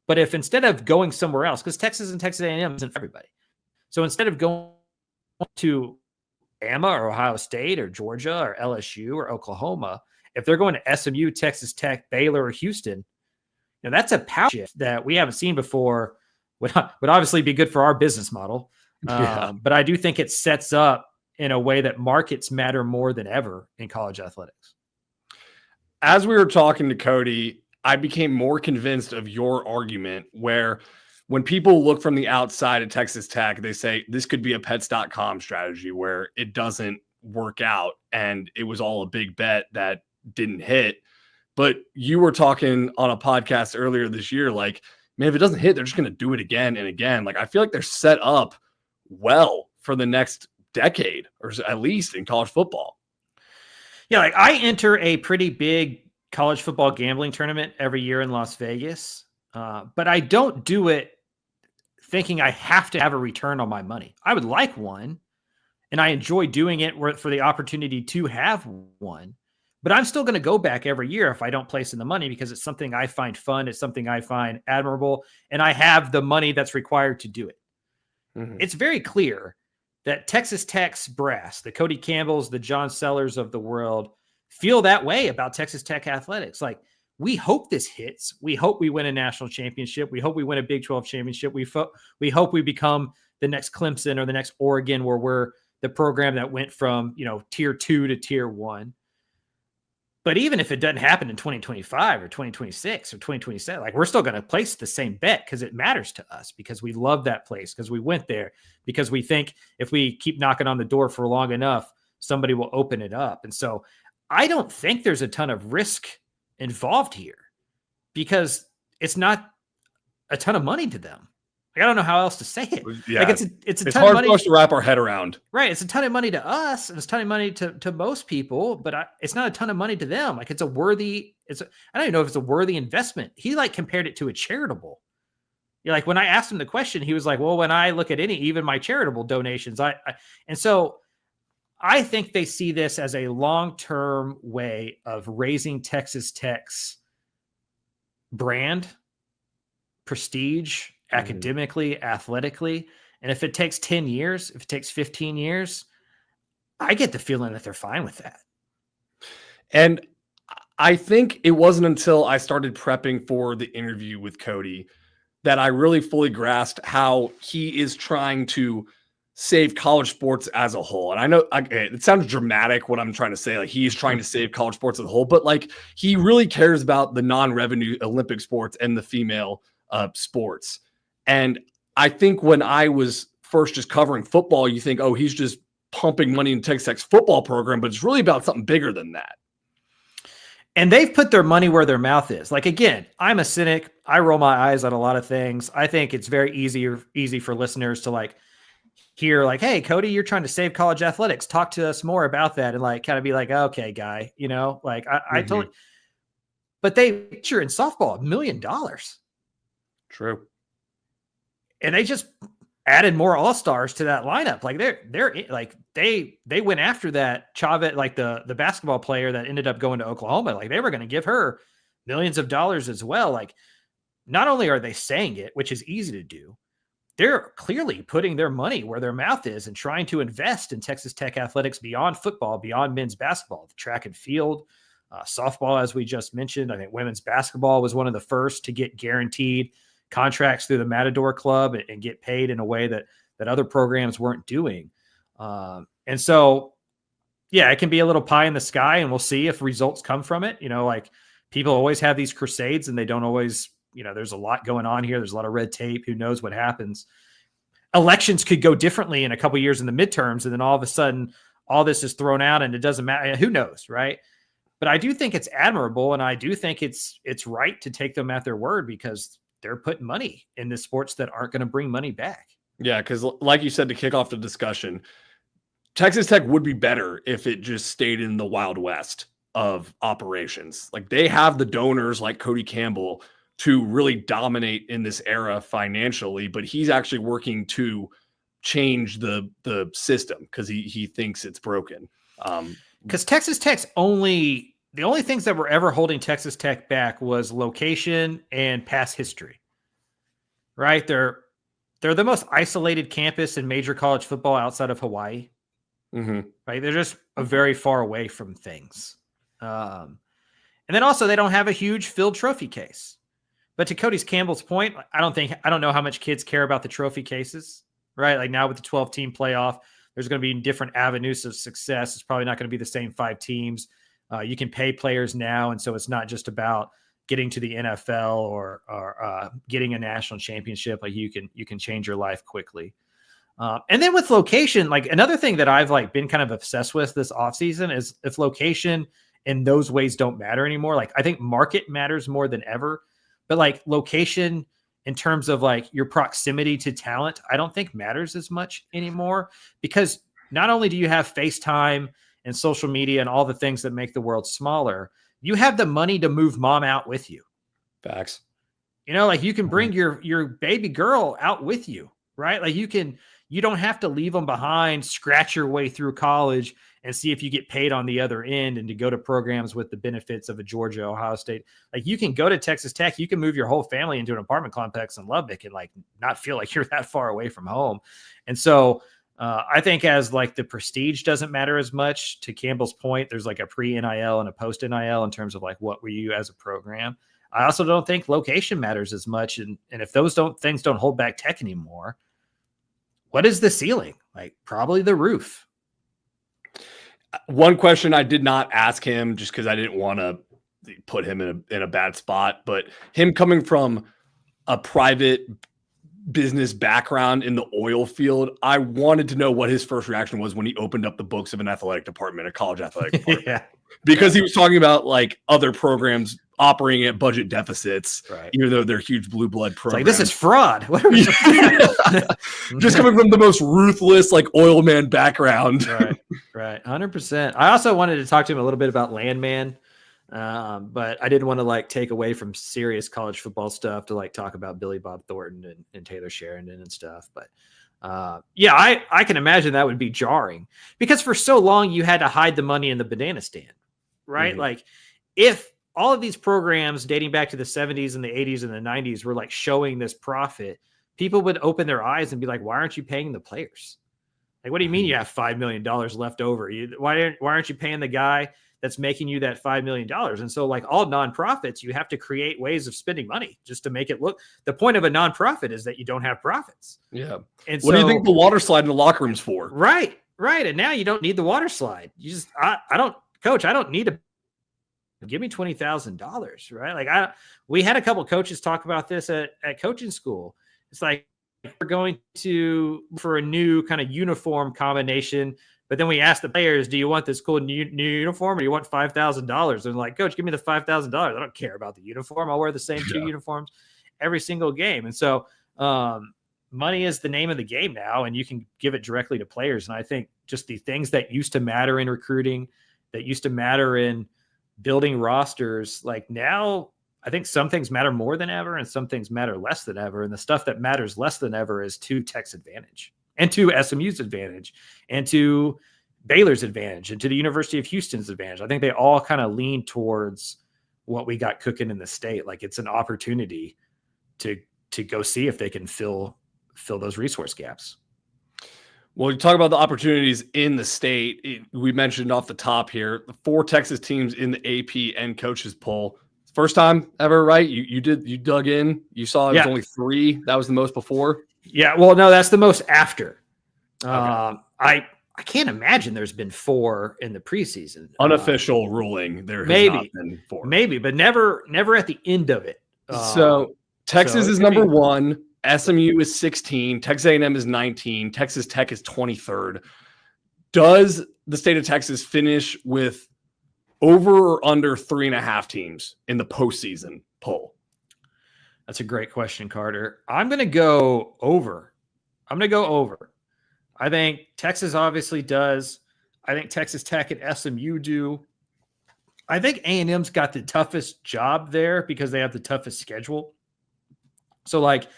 But if instead of going somewhere else, because Texas and Texas A&M isn't for everybody. So instead of going to Bama or Ohio State or Georgia or LSU or Oklahoma, if they're going to SMU, Texas Tech, Baylor, or Houston, that's a power shift that we haven't seen before. Would obviously be good for our business model. But I do think it sets up in a way that markets matter more than ever in college athletics. As we were talking to Cody, I became more convinced of your argument where when people look from the outside at Texas Tech, they say this could be a pets.com strategy where it doesn't work out and it was all a big bet that didn't hit. But you were talking on a podcast earlier this year, like, man, if it doesn't hit, they're just going to do it again and again. Like, I feel like they're set up well for the next decade, or at least in college football. Yeah, like I enter a pretty big college football gambling tournament every year in Las Vegas, but I don't do it thinking I have to have a return on my money. I would like one, and I enjoy doing it for the opportunity to have one. But I'm still going to go back every year if I don't place in the money because it's something I find fun. It's something I find admirable, and I have the money that's required to do it. Mm-hmm. It's very clear that Texas Tech's brass, the Cody Campbells, the John Sellers of the world, feel that way about Texas Tech athletics. Like, we hope this hits. We hope we win a national championship. We hope we win a Big 12 championship. We hope we become the next Clemson or the next Oregon, where we're the program that went from, tier 2 to tier 1. But even if it doesn't happen in 2025 or 2026 or 2027, like, we're still going to place the same bet because it matters to us, because we love that place, because we went there, because we think if we keep knocking on the door for long enough, somebody will open it up. And so I don't think there's a ton of risk involved here because it's not a ton of money to them. Like, I don't know how else to say it. Yeah. Like, it's a ton hard of money for us to wrap our head around. Right. It's a ton of money to us, and it's a ton of money to most people, but it's not a ton of money to them. Like, I don't even know if it's a worthy investment. He compared it to a charitable. Like, when I asked him the question, he was like, well, when I look at even my charitable donations, and so I think they see this as a long-term way of raising Texas Tech's brand, prestige, academically, athletically. And if it takes 10 years, if it takes 15 years, I get the feeling that they're fine with that. And I think it wasn't until I started prepping for the interview with Cody that I really fully grasped how he is trying to save college sports as a whole. And I know it sounds dramatic what I'm trying to say, like he's trying to save college sports as a whole, but like he really cares about the non-revenue Olympic sports and the female sports. And I think when I was first just covering football, you think, oh, he's just pumping money in Texas Tech's football program, but it's really about something bigger than that. And they've put their money where their mouth is. Like, again, I'm a cynic. I roll my eyes at a lot of things. I think it's very easy for listeners to hear hey, Cody, you're trying to save college athletics. Talk to us more about that. And kind of be like, okay, guy, I totally, but they picture in softball $1 million. True. And they just added more all-stars to that lineup. Like they went after that Chavez, the basketball player that ended up going to Oklahoma. Like, they were going to give her millions of dollars as well. Like, not only are they saying it, which is easy to do, they're clearly putting their money where their mouth is and trying to invest in Texas Tech athletics beyond football, beyond men's basketball, track and field, softball, as we just mentioned. I think women's basketball was one of the first to get guaranteed contracts through the Matador Club and get paid in a way that other programs weren't doing. And so, yeah, it can be a little pie in the sky, and we'll see if results come from it. People always have these crusades, and they don't always, there's a lot going on here. There's a lot of red tape. Who knows what happens? Elections could go differently in a couple of years in the midterms, and then all of a sudden all this is thrown out and it doesn't matter. Who knows, right? But I do think it's admirable, and I do think it's right to take them at their word, because they're putting money in the sports that aren't going to bring money back. Yeah, because like you said, to kick off the discussion, Texas Tech would be better if it just stayed in the Wild West of operations. Like, they have the donors like Cody Campbell to really dominate in this era financially, but he's actually working to change the system because he thinks it's broken. Because Texas Tech's the only things that were ever holding Texas Tech back was location and past history, right? They're the most isolated campus in major college football outside of Hawaii, right? They're just very far away from things. And then also they don't have a huge filled trophy case. But to Campbell's point, I don't know how much kids care about the trophy cases, right? Like now with the 12-team playoff, there's going to be different avenues of success. It's probably not going to be the same 5 teams. You can pay players now, and so it's not just about getting to the NFL or getting a national championship. Like you can change your life quickly. And then with location, like another thing that I've like been kind of obsessed with this offseason is if location in those ways don't matter anymore. Like I think market matters more than ever, but like location in terms of like your proximity to talent, I don't think matters as much anymore, because not only do you have FaceTime and social media and all the things that make the world smaller, you have the money to move mom out with you. Facts. You know, like you can bring your baby girl out with you, right? Like you don't have to leave them behind, scratch your way through college and see if you get paid on the other end and to go to programs with the benefits of a Georgia, Ohio State. Like you can go to Texas Tech, you can move your whole family into an apartment complex in Lubbock and like not feel like you're that far away from home. And so I think as like the prestige doesn't matter as much, to Campbell's point, there's like a pre-NIL and a post-NIL in terms of like what were you as a program. I also don't think location matters as much. And if those things don't hold back Tech anymore, what is the ceiling? Like probably the roof. One question I did not ask him just because I didn't want to put him in a bad spot, but him coming from a private business background in the oil field, I wanted to know what his first reaction was when he opened up the books of an athletic department, a college athletic department. Yeah. Because he was talking about like other programs operating at budget deficits, right, even though they're huge blue blood programs. Like, this is fraud. What are we just coming from the most ruthless, like oil man background. Right. 100%. I also wanted to talk to him a little bit about Landman, but I didn't want to like take away from serious college football stuff to like talk about Billy Bob Thornton and Taylor Sheridan and stuff. But yeah, I can imagine that would be jarring because for so long you had to hide the money in the banana stand, right? Like if all of these programs dating back to the 70s and the 80s and the 90s were like showing this profit, people would open their eyes and be like, why aren't you paying the players? Like, what do you mean you have $5 million left over? Why aren't you paying the guy that's making you that $5 million? And so like all nonprofits, you have to create ways of spending money just to make it look. The point of a nonprofit is that you don't have profits. Yeah. And what do you think the water slide in the locker room's for? Right. And now you don't need the water slide. You just, I don't need to give me $20,000. Right. Like we had a couple of coaches talk about this at coaching school. It's like, we're going for a new kind of uniform combination. But then we asked the players, do you want this cool new uniform or do you want $5,000? And like, coach, give me the $5,000. I don't care about the uniform. I'll wear the same 2 uniforms every single game. And so money is the name of the game now, and you can give it directly to players. And I think just the things that used to matter in recruiting, that used to matter in building rosters, like now I think some things matter more than ever and some things matter less than ever. And the stuff that matters less than ever is to Tech's advantage and to SMU's advantage and to Baylor's advantage and to the University of Houston's advantage. I think they all kind of lean towards what we got cooking in the state. Like it's an opportunity to go see if they can fill those resource gaps. Well, you talk about the opportunities in the state. We mentioned off the top here, the 4 Texas teams in the AP and coaches poll. First time ever, right? You dug in. You saw it was only 3. That was the most before. Yeah. Well, no, that's the most after. Okay. I can't imagine there's been 4 in the preseason. Unofficial ruling. There has not been 4. Maybe, but never at the end of it. So Texas is number 1. SMU is 16. Texas A&M is 19. Texas Tech is 23rd. Does the state of Texas finish with over or under 3.5 teams in the postseason poll? That's a great question, Carter. I'm going to go over. I think Texas obviously does. I think Texas Tech and SMU do. I think A&M's got the toughest job there because they have the toughest schedule. So like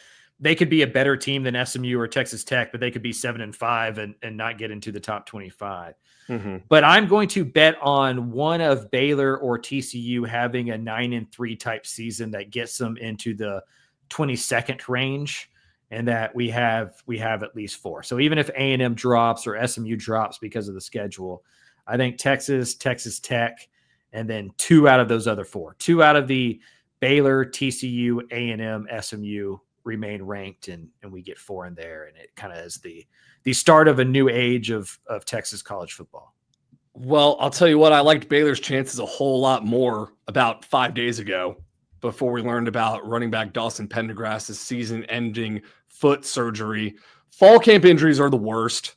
they could be a better team than SMU or Texas Tech, but they could be 7-5 and not get into the top 25. Mm-hmm. But I'm going to bet on one of Baylor or TCU having a 9-3 type season that gets them into the 22nd range, and that we have at least 4. So even if A&M drops or SMU drops because of the schedule, I think Texas, Texas Tech, and then 2 out of those other 4. 2 out of the Baylor, TCU, A&M, SMU remain ranked, and we get 4 in there, and it kind of is the start of a new age of Texas college football. Well, I'll tell you what, I liked Baylor's chances a whole lot more about 5 days ago before we learned about running back Dawson Pendergrass's season-ending foot surgery. Fall camp injuries are the worst.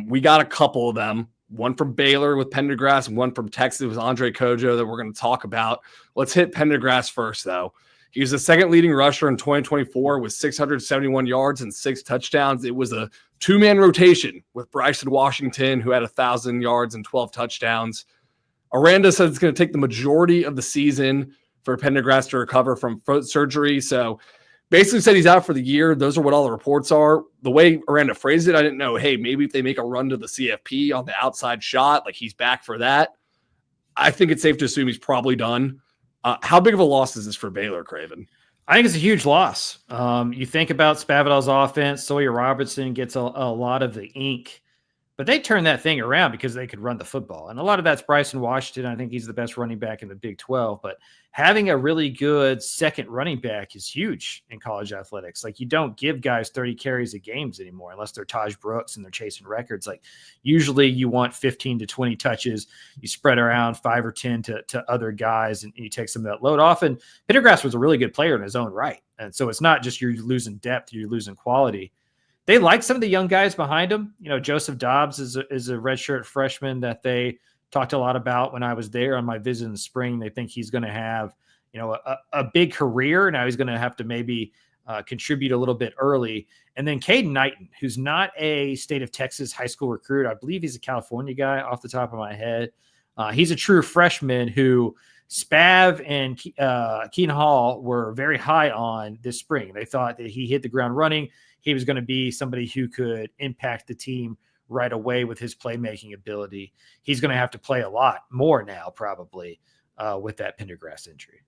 We got a couple of them. One from Baylor with Pendergrass and one from Texas with Andre Kojo that we're going to talk about. Let's hit Pendergrass first, though. He was the second leading rusher in 2024 with 671 yards and 6 touchdowns. It was a 2-man rotation with Bryson Washington, who had 1,000 yards and 12 touchdowns. Aranda says it's going to take the majority of the season for Pendergrass to recover from foot surgery. So basically said he's out for the year. Those are what all the reports are. The way Aranda phrased it, I didn't know, hey, maybe if they make a run to the CFP on the outside shot, like he's back for that. I think it's safe to assume he's probably done. How big of a loss is this for Baylor, Craven? I think it's a huge loss. You think about Spavital's offense, Sawyer Robertson gets a lot of the ink, but they turned that thing around because they could run the football. And a lot of that's Bryson Washington. I think he's the best running back in the Big 12, but having a really good second running back is huge in college athletics. Like, you don't give guys 30 carries a games anymore unless they're Taj Brooks and they're chasing records. Like, usually you want 15 to 20 touches. You spread around 5 or 10 to other guys, and you take some of that load off. And Pendergrass was a really good player in his own right. And so it's not just you're losing depth, you're losing quality. They like some of the young guys behind him. You know, Joseph Dobbs is a redshirt freshman that they talked a lot about when I was there on my visit in the spring. They think he's going to have, you know, a big career. Now he's going to have to maybe contribute a little bit early. And then Caden Knighton, who's not a state of Texas high school recruit. I believe he's a California guy off the top of my head. He's a true freshman who Spav and Keenan Hall were very high on this spring. They thought that he hit the ground running. He was going to be somebody who could impact the team right away with his playmaking ability. He's going to have to play a lot more now, probably, with that Pendergrass injury.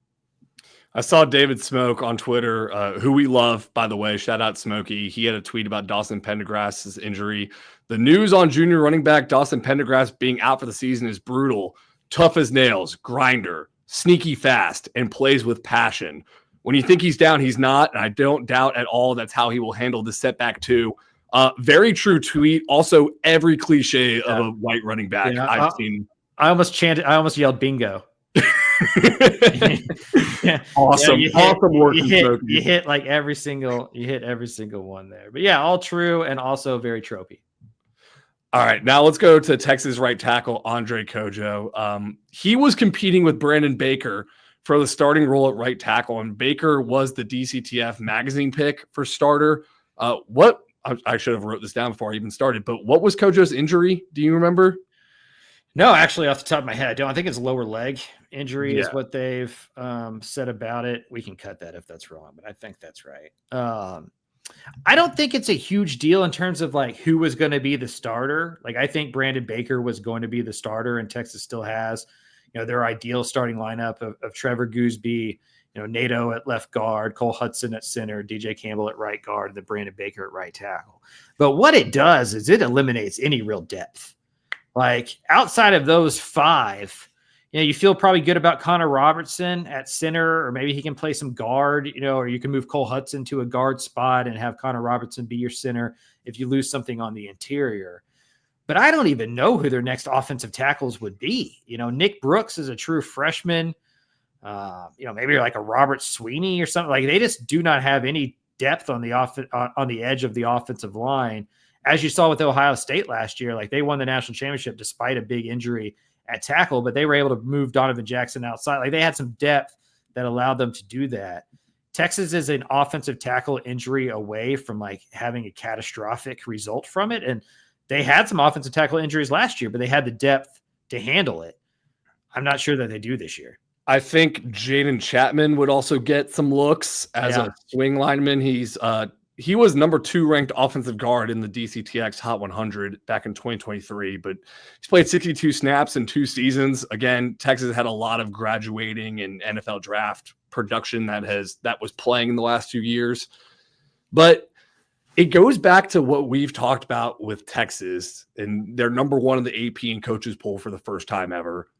I saw David Smoke on Twitter, who we love, by the way. Shout out Smokey. He had a tweet about Dawson Pendergrass's injury. The news on junior running back Dawson Pendergrass being out for the season is brutal. Tough as nails, grinder, sneaky fast, and plays with passion. When you think he's down, he's not. And I don't doubt at all that's how he will handle this setback too. Very true tweet. Also, every cliche of a white running back I've seen. I almost yelled bingo. Awesome. Awesome work. You hit every single one there. But yeah, all true and also very tropey. All right, now let's go to Texas right tackle Andre Kojo. He was competing with Brandon Baker for the starting role at right tackle, and Baker was the DCTF magazine pick for starter. I should have wrote this down before I even started, but what was Kojo's injury? Do you remember? No, actually, off the top of my head, I don't. I think it's lower leg injury is what they've said about it. We can cut that if that's wrong, but I think that's right. I don't think it's a huge deal in terms of like who was going to be the starter. Like, I think Brandon Baker was going to be the starter, and Texas still has, you know, their ideal starting lineup of Trevor Gooseby, you know, Nato at left guard, Cole Hudson at center, DJ Campbell at right guard, and then Brandon Baker at right tackle. But what it does is it eliminates any real depth. Like, outside of those 5, you know, you feel probably good about Connor Robertson at center, or maybe he can play some guard, you know, or you can move Cole Hudson to a guard spot and have Connor Robertson be your center if you lose something on the interior. But I don't even know who their next offensive tackles would be. You know, Nick Brooks is a true freshman. You know, maybe like a Robert Sweeney or something. Like, they just do not have any depth on the on the edge of the offensive line. As you saw with Ohio State last year, like, they won the national championship despite a big injury at tackle, but they were able to move Donovan Jackson outside. Like, they had some depth that allowed them to do that. Texas is an offensive tackle injury away from like having a catastrophic result from it. And they had some offensive tackle injuries last year, but they had the depth to handle it. I'm not sure that they do this year. I think Jaden Chapman would also get some looks as a swing lineman. He was number 2 ranked offensive guard in the DCTX Hot 100 back in 2023, but he's played 62 snaps in 2 seasons. Again, Texas had a lot of graduating and NFL draft production that was playing in the last 2 years. But it goes back to what we've talked about with Texas, and they're number 1 in the AP and coaches poll for the first time ever.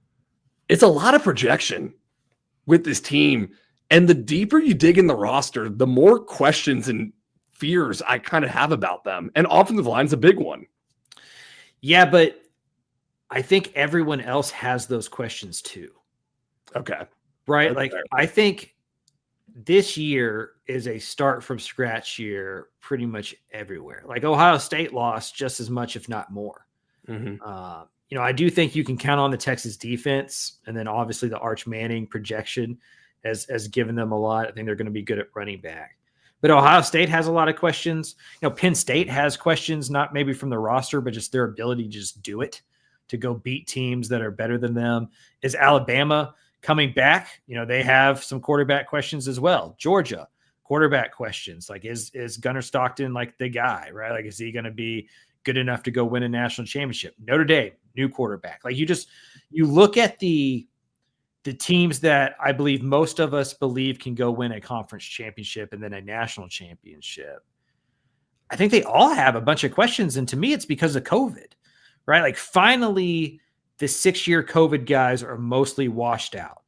It's a lot of projection with this team. And the deeper you dig in the roster, the more questions and fears I kind of have about them. And offensive line's a big one. Yeah, but I think everyone else has those questions too. Okay. Right? That's like, fair. I think this year is a start from scratch year pretty much everywhere. Like Ohio State lost just as much, if not more. Mm-hmm. I do think you can count on the Texas defense, and then obviously the Arch Manning projection has given them a lot. I think they're going to be good at running back. But Ohio State has a lot of questions. Penn State has questions, not maybe from the roster, but just their ability to just do it, to go beat teams that are better than them. Is Alabama coming back? They have some quarterback questions as well. Georgia, quarterback questions. Like, is Gunnar Stockton like the guy, right? Like, is he going to be good enough to go win a national championship? Notre Dame, new quarterback. Like, you look at the teams that I believe most of us believe can go win a conference championship and then a national championship. I think they all have a bunch of questions. And to me, it's because of COVID, right? Like, finally, the 6-year COVID guys are mostly washed out.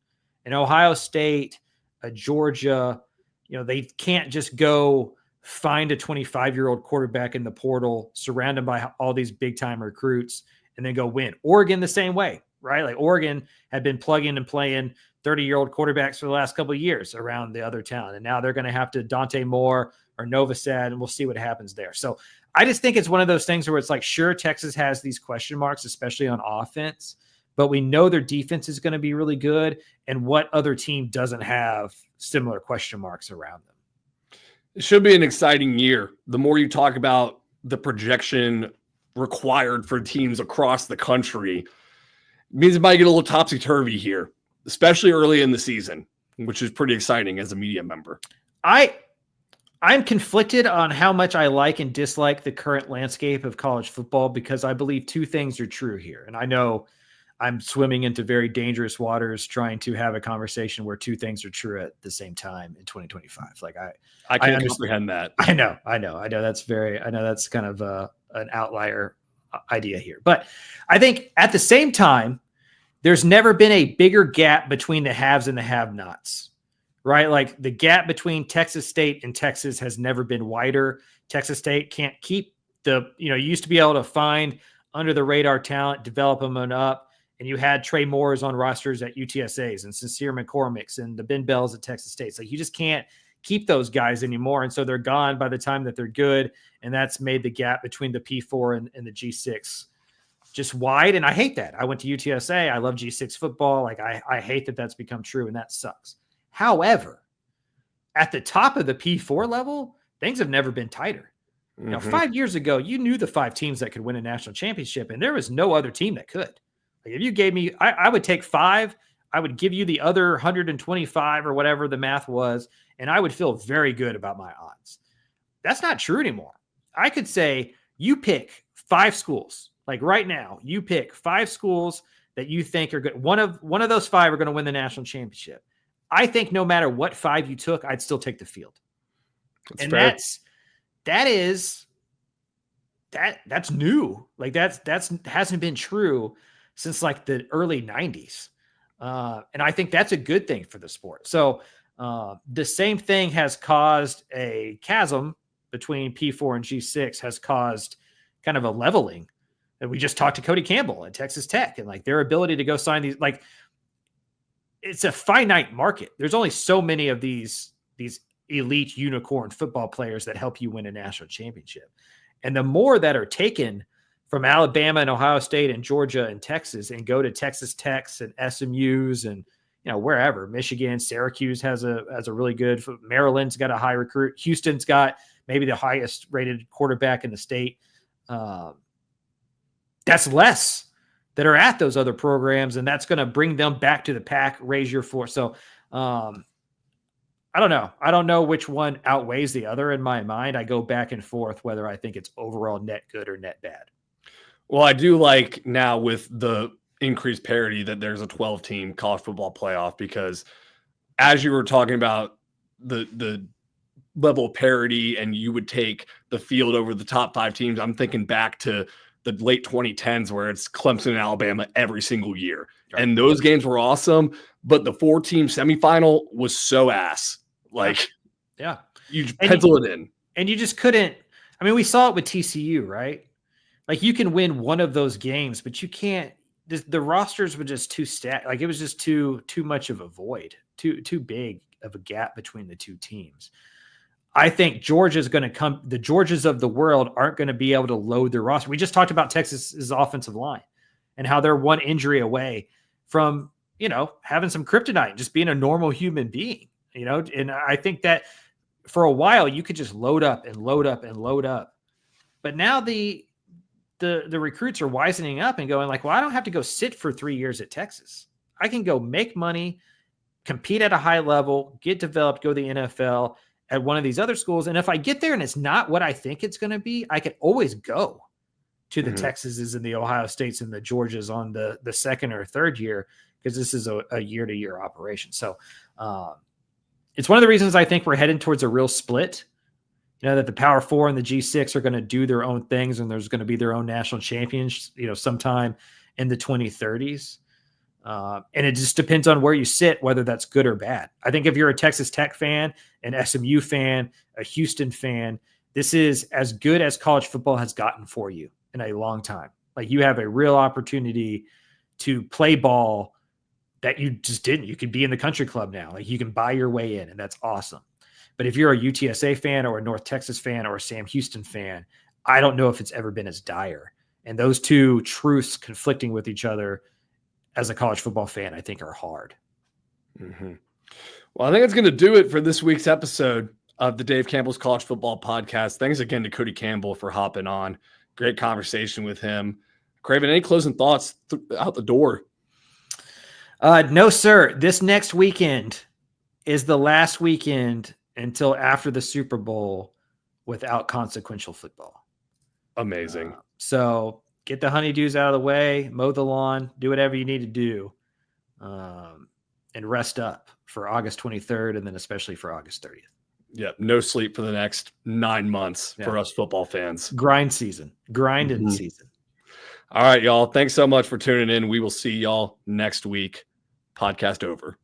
And Ohio State, Georgia, they can't just go find a 25-year-old quarterback in the portal, surround him by all these big-time recruits, and then go win. Oregon the same way, right? Like, Oregon had been plugging and playing 30-year-old quarterbacks for the last couple of years around the other talent. And now they're going to have to Dante Moore or Novosad, and we'll see what happens there. So I just think it's one of those things where it's like, sure, Texas has these question marks, especially on offense, but we know their defense is going to be really good. And what other team doesn't have similar question marks around them? It should be an exciting year. The more you talk about the projection required for teams across the country, it means it might get a little topsy-turvy here, especially early in the season, which is pretty exciting as a media member. I'm conflicted on how much I like and dislike the current landscape of college football, because I believe 2 things are true here. And I know I'm swimming into very dangerous waters trying to have a conversation where 2 things are true at the same time in 2025. Like, I can't comprehend that. I know. That's kind of an outlier idea here. But I think at the same time, there's never been a bigger gap between the haves and the have-nots, right? Like, the gap between Texas State and Texas has never been wider. Texas State can't keep you used to be able to find under the radar talent, develop them up. And you had Trey Moores on rosters at UTSAs and Sincere McCormick's and the Ben Bells at Texas State. So you just can't keep those guys anymore. And so they're gone by the time that they're good. And that's made the gap between the P4 and the G6 just wide. And I hate that. I went to UTSA. I love G6 football. Like, I hate that that's become true, and that sucks. However, at the top of the P4 level, things have never been tighter. Mm-hmm. 5 years ago, you knew the 5 teams that could win a national championship, and there was no other team that could. Like, if you gave me, I would take 5, I would give you the other 125 or whatever the math was, and I would feel very good about my odds. That's not true anymore. I could say, you pick 5 schools. Like, right now, you pick 5 schools that you think are good. One of those 5 are going to win the national championship. I think no matter what 5 you took, I'd still take the field. That's new. Like, that's hasn't been true since like the early 90s. And I think that's a good thing for the sport. So the same thing has caused a chasm between P4 and G6, has caused kind of a leveling. And we just talked to Cody Campbell at Texas Tech, and like, their ability to go sign these, like, it's a finite market. There's only so many of these elite unicorn football players that help you win a national championship. And the more that are taken from Alabama and Ohio State and Georgia and Texas and go to Texas Techs and SMUs and, wherever, Michigan, Syracuse has a really good, Maryland's got a high recruit. Houston's got maybe the highest rated quarterback in the state. That's less that are at those other programs, and that's going to bring them back to the pack, raise your floor. So I don't know. I don't know which one outweighs the other in my mind. I go back and forth whether I think it's overall net good or net bad. Well, I do like now with the increased parity that there's a 12-team college football playoff, because as you were talking about the level of parity and you would take the field over the top 5 teams, I'm thinking back to the late 2010s where it's Clemson and Alabama every single year. Right. And those games were awesome, but the 4-team semifinal was so ass. Like, yeah, you pencil it in. And you just couldn't. I mean, we saw it with TCU, right? Like, you can win one of those games, but you can't. The rosters were just too stacked. Like, it was just too much of a void, too big of a gap between the two teams. I think Georgia's going to come. The Georgias of the world aren't going to be able to load their roster. We just talked about Texas's offensive line and how they're one injury away from, having some kryptonite, just being a normal human being, and I think that for a while you could just load up and load up and load up. But now the recruits are wisening up and going like, well, I don't have to go sit for 3 years at Texas. I can go make money, compete at a high level, get developed, go to the NFL at one of these other schools. And if I get there and it's not what I think it's going to be, I can always go to the Texases and the Ohio States and the Georgias on the second or third year, because this is a year-to-year operation. So it's one of the reasons I think we're heading towards a real split, that the Power 4 and the G6 are going to do their own things, and there's going to be their own national champions, sometime in the 2030s. And it just depends on where you sit, whether that's good or bad. I think if you're a Texas Tech fan, an SMU fan, a Houston fan, this is as good as college football has gotten for you in a long time. Like, you have a real opportunity to play ball that you just didn't. You could be in the country club now. Like, you can buy your way in, and that's awesome. But if you're a UTSA fan or a North Texas fan or a Sam Houston fan, I don't know if it's ever been as dire. And those two truths conflicting with each other as a college football fan, I think, are hard. Mm-hmm. Well, I think it's going to do it for this week's episode of the Dave Campbell's College Football Podcast. Thanks again to Cody Campbell for hopping on. Great conversation with him. Craven, any closing thoughts out the door? No, sir. This next weekend is the last weekend until after the Super Bowl without consequential football. Amazing. So get the honeydews out of the way, mow the lawn, do whatever you need to do, and rest up for August 23rd, and then especially for August 30th. Yeah, no sleep for the next 9 months for us football fans. Grind season. Grinding season. All right, y'all. Thanks so much for tuning in. We will see y'all next week. Podcast over.